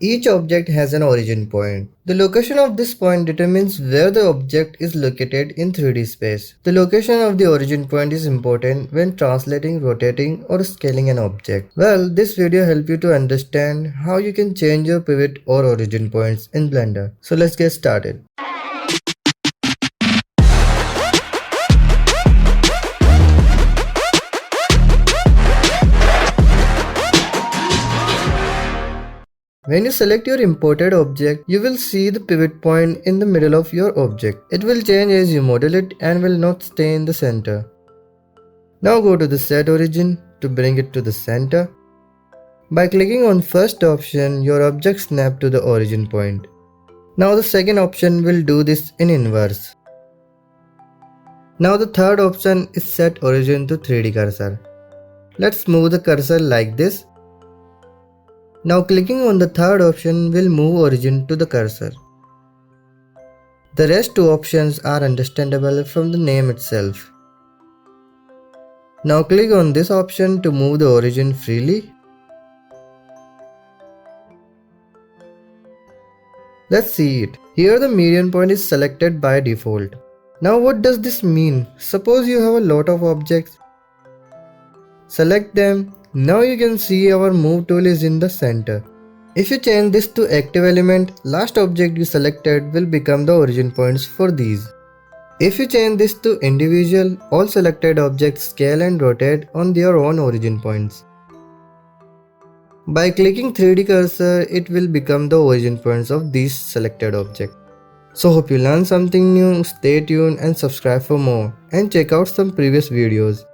Each object has an origin point. The location of this point determines where the object is located in 3D space. The location of the origin point is important when translating, rotating, or scaling an object. Well, this video helps you to understand how you can change your pivot or origin points in Blender. So let's get started. When you select your imported object, you will see the pivot point in the middle of your object. It will change as you model it and will not stay in the center. Now go to the set origin to bring it to the center. By clicking on first option, your object snaps to the origin point. Now the second option will do this in inverse. Now the third option is set origin to 3D cursor. Let's move the cursor like this. Now clicking on the third option will move origin to the cursor. The rest two options are understandable from the name itself. Now click on this option to move the origin freely. Let's see it. Here the median point is selected by default. Now what does this mean? Suppose you have a lot of objects. Select them. Now you can see our move tool is in the center. If you change this to active element, last object you selected will become the origin points for these. If you change this to individual, all selected objects scale and rotate on their own origin points. By clicking 3D cursor, it will become the origin points of these selected objects. So hope you learned something new. Stay tuned and subscribe for more, and check out some previous videos.